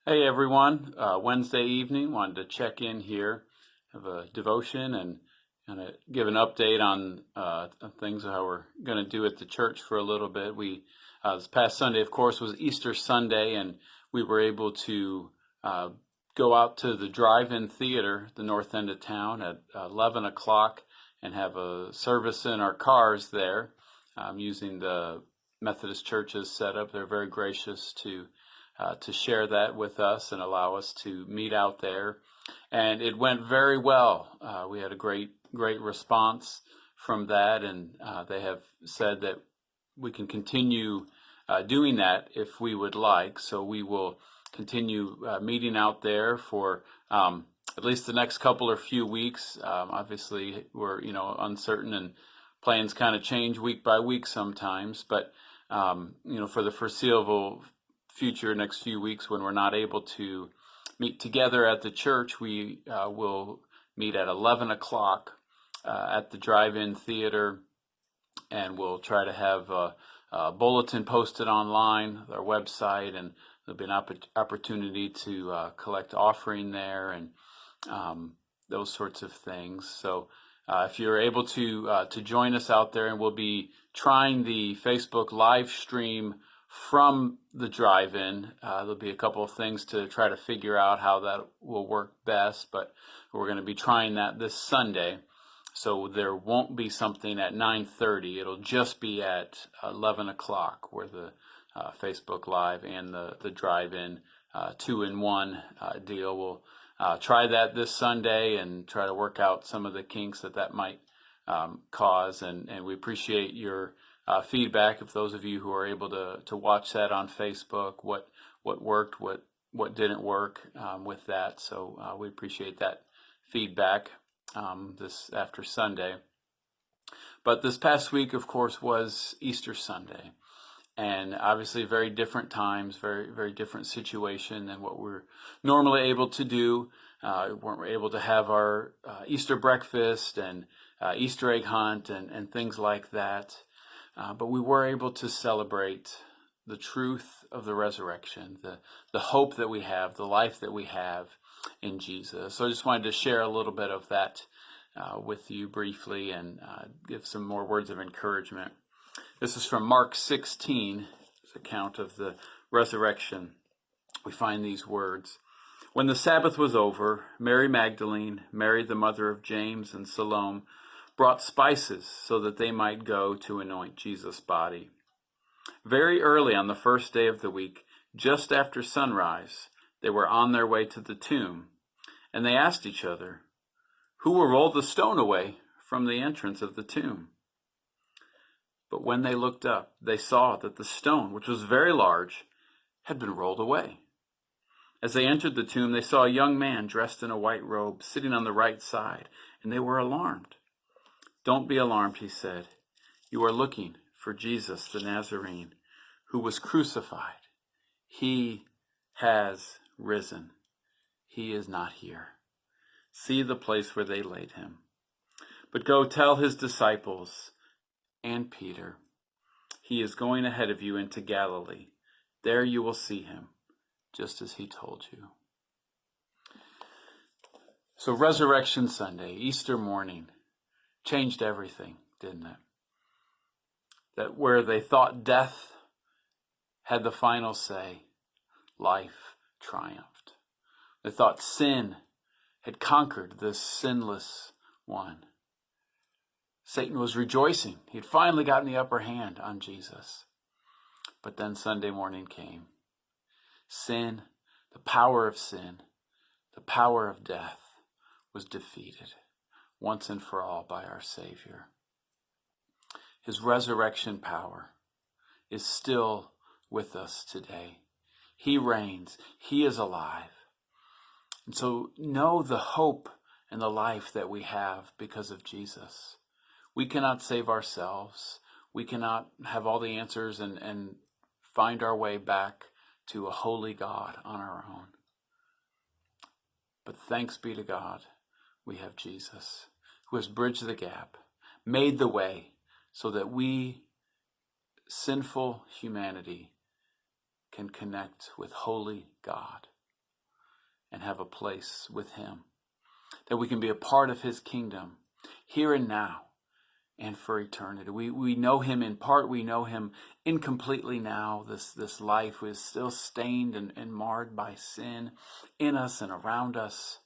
Hey everyone, Wednesday evening, wanted to check in here, have a devotion and kind of give an update on things how we're going to do at the church for a little bit. This past Sunday, of course, was Easter Sunday, and we were able to go out to the drive-in theater, the north end of town, at 11 o'clock and have a service in our cars there using the Methodist Church's setup. They're very gracious to share that with us and allow us to meet out there. And it went very well. We had a great response from that, and they have said that we can continue doing that if we would like. So we will continue meeting out there for at least the next couple or few weeks. Obviously, we're uncertain, and plans kind of change week by week sometimes. But for the foreseeable future, next few weeks, when we're not able to meet together at the church, we will meet at 11 o'clock at the drive-in theater, and we'll try to have a bulletin posted online, our website, and there'll be an opportunity to collect offering there and those sorts of things. So if you're able to join us out there, and we'll be trying the Facebook live stream from the drive-in. There'll be a couple of things to try to figure out how that will work best, but we're going to be trying that this Sunday. So there won't be something at 9:30. It'll just be at 11 o'clock, where the Facebook Live and the drive-in two-in-one deal. We'll try that this Sunday and try to work out some of the kinks that might cause. And we appreciate your feedback, if those of you who are able to watch that on Facebook, what worked, what didn't work with that. So we appreciate that feedback this after Sunday. But this past week, of course, was Easter Sunday, and obviously very different times, very, very different situation than what we're normally able to do. We weren't able to have our Easter breakfast and Easter egg hunt and things like that. But we were able to celebrate the truth of the resurrection, the hope that we have, the life that we have in Jesus. So I just wanted to share a little bit of that with you briefly and give some more words of encouragement. This is from Mark 16, account of the resurrection. We find these words. When the Sabbath was over, Mary Magdalene, Mary the mother of James, and Salome brought spices so that they might go to anoint Jesus' body. Very early on the first day of the week, just after sunrise, they were on their way to the tomb, and they asked each other, "Who will roll the stone away from the entrance of the tomb?" But when they looked up, they saw that the stone, which was very large, had been rolled away. As they entered the tomb, they saw a young man dressed in a white robe sitting on the right side, and they were alarmed. "Don't be alarmed," he said. "You are looking for Jesus the Nazarene, who was crucified. He has risen. He is not here. See the place where they laid him. But go tell his disciples and Peter, he is going ahead of you into Galilee. There you will see him, just as he told you." So Resurrection Sunday, Easter morning, changed everything, didn't it? That where they thought death had the final say, life triumphed. They thought sin had conquered the sinless one. Satan was rejoicing. He had finally gotten the upper hand on Jesus. But then Sunday morning came. Sin, the power of sin, the power of death was defeated once and for all by our Savior. His resurrection power is still with us today. He reigns. He is alive. And so know the hope and the life that we have because of Jesus. We cannot save ourselves. We cannot have all the answers and find our way back to a holy God on our own. But thanks be to God, we have Jesus, who has bridged the gap, made the way so that we, sinful humanity, can connect with holy God. and have a place with him. That we can be a part of his kingdom here and now and for eternity. We know him in part. We know him incompletely now. This life is still stained and marred by sin in us and around us.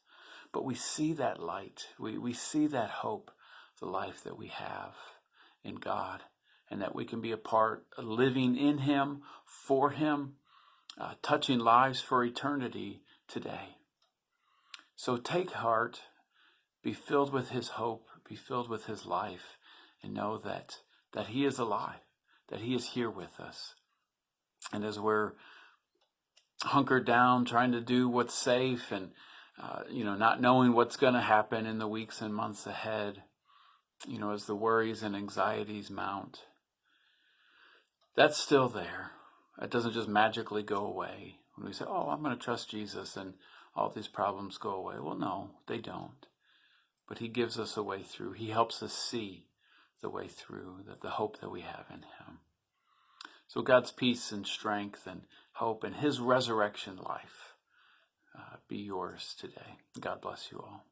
But we see that light. We see that hope, the life that we have in God, and that we can be a part, living in him, for him, touching lives for eternity today. So take heart, be filled with his hope, be filled with his life, and know that he is alive, that he is here with us. And as we're hunkered down, trying to do what's safe and, not knowing what's going to happen in the weeks and months ahead, as the worries and anxieties mount, that's still there. It doesn't just magically go away. When we say, oh, I'm going to trust Jesus and all these problems go away. Well, no, they don't. But he gives us a way through. He helps us see the way through, the hope that we have in him. So God's peace and strength and hope and his resurrection life be yours today. God bless you all.